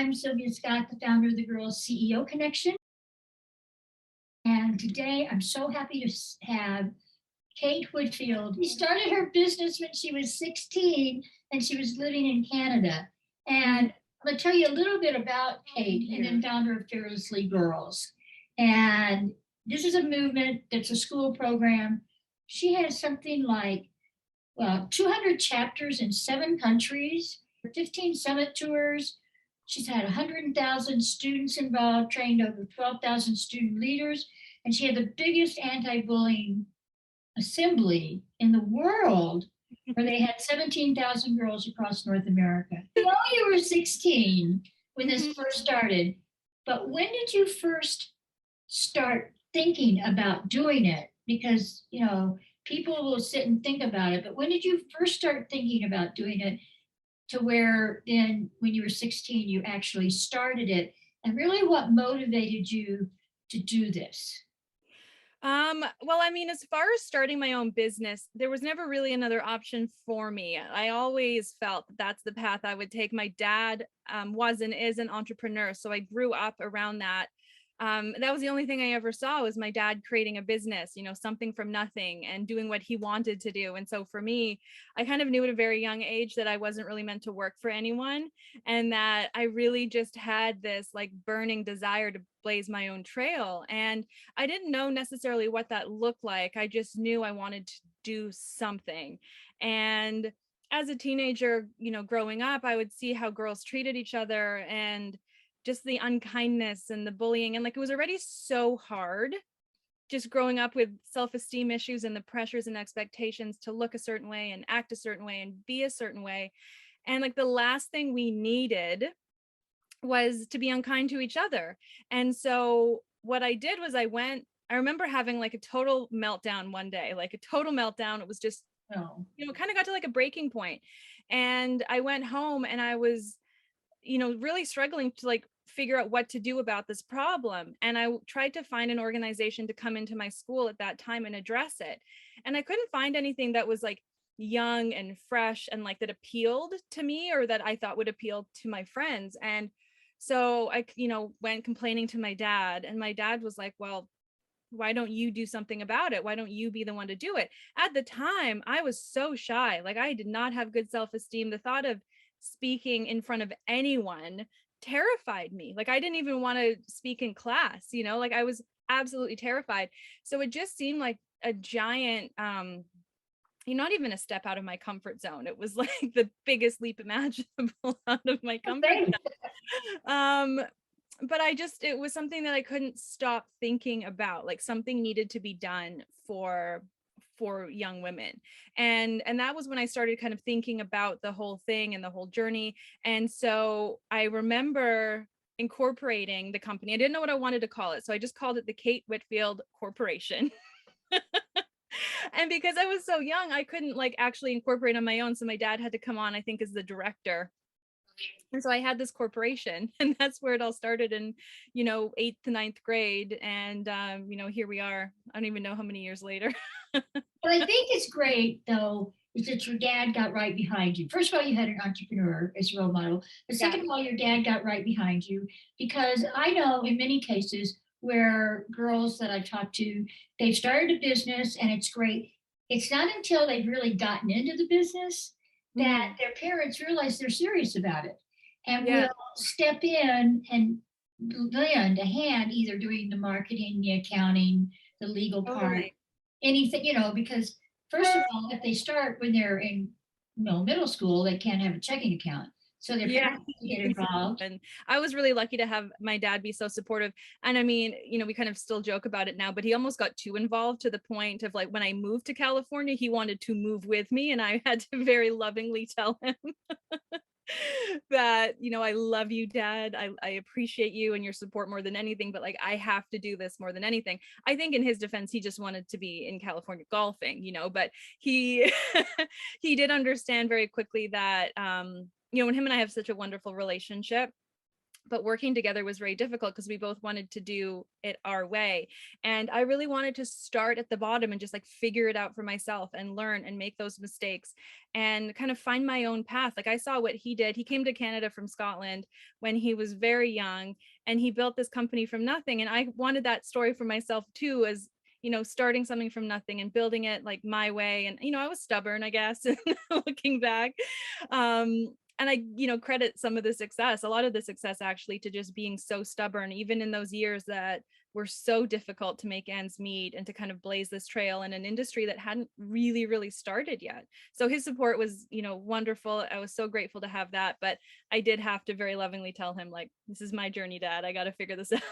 I'm Sylvia Scott, the founder of the GiRLS CEO Connection. And today I'm so happy to have Kate Whitfield. She started her business when she was 16 and she was living in Canada. And I'm going to tell you a little bit about Kate, and then founder of Fearlessly Girls. And this is a movement that's a school program. She has something like 200 chapters in 7 countries, 15 summit tours. She's had 100,000 students involved, trained over 12,000 student leaders, and she had the biggest anti-bullying assembly in the world, where they had 17,000 girls across North America. I know you were 16 when this first started, but when did you first start thinking about doing it? Because, people will sit and think about it, but when did you first start thinking about doing it to where then when you were 16, you actually started it? And really what motivated you to do this? Well, I mean, as far as starting my own business, there was never really another option for me. I always felt that that's the path I would take. My dad was and is an entrepreneur, so I grew up around that. That was the only thing I ever saw, was my dad creating a business, something from nothing and doing what he wanted to do. And so for me, I kind of knew at a very young age that I wasn't really meant to work for anyone, and that I really just had this like burning desire to blaze my own trail. And I didn't know necessarily what that looked like. I just knew I wanted to do something. And as a teenager, growing up, I would see how girls treated each other, and just the unkindness and the bullying. And like, it was already so hard just growing up with self-esteem issues and the pressures and expectations to look a certain way and act a certain way and be a certain way. And like, the last thing we needed was to be unkind to each other. And so what I did was I remember having like a total meltdown one day, like a total meltdown. It was just, kind of got to like a breaking point. And I went home and I was really struggling to like figure out what to do about this problem. And I tried to find an organization to come into my school at that time and address it. And I couldn't find anything that was like young and fresh and like that appealed to me, or that I thought would appeal to my friends. And so I, went complaining to my dad, and my dad was like, well, why don't you do something about it? Why don't you be the one to do it? At the time, I was so shy. Like, I did not have good self-esteem. The thought of speaking in front of anyone terrified me. Like, I didn't even want to speak in class, like I was absolutely terrified. So it just seemed like a giant, not even a step out of my comfort zone. It was like the biggest leap imaginable out of my comfort zone. But it was something that I couldn't stop thinking about. Like, something needed to be done for young women. And that was when I started kind of thinking about the whole thing and the whole journey. And so I remember incorporating the company. I didn't know what I wanted to call it, so I just called it the Kate Whitfield Corporation. And because I was so young, I couldn't like actually incorporate on my own, so my dad had to come on, I think, as the director. And so I had this corporation, and that's where it all started in, 8th to 9th grade. And, here we are. I don't even know how many years later. What I think is great, though, is that your dad got right behind you. First of all, you had an entrepreneur as a role model. But second of all, your dad got right behind you, because I know in many cases where girls that I talk to, they've started a business and it's great. It's not until they've really gotten into the business that their parents realize they're serious about it and will step in and lend a hand, either doing the marketing, the accounting, the legal part, anything, because first of all, if they start when they're in middle school, they can't have a checking account. So their parents get involved. And I was really lucky to have my dad be so supportive. And I mean, we kind of still joke about it now, but he almost got too involved, to the point of like, when I moved to California, he wanted to move with me. And I had to very lovingly tell him that, I love you, Dad. I appreciate you and your support more than anything, but like, I have to do this more than anything. I think in his defense, he just wanted to be in California golfing, but he, he did understand very quickly that, and him and I have such a wonderful relationship, but working together was very difficult because we both wanted to do it our way. And I really wanted to start at the bottom and just like figure it out for myself and learn and make those mistakes and kind of find my own path. Like I saw what he did. He came to Canada from Scotland when he was very young, and he built this company from nothing. And I wanted that story for myself too, as starting something from nothing and building it like my way. And I was stubborn, I guess, looking back. And I, credit some of the success, a lot of the success actually, to just being so stubborn, even in those years that were so difficult to make ends meet and to kind of blaze this trail in an industry that hadn't really started yet. So his support was, wonderful. I was so grateful to have that. But I did have to very lovingly tell him, like, this is my journey, Dad. I got to figure this out.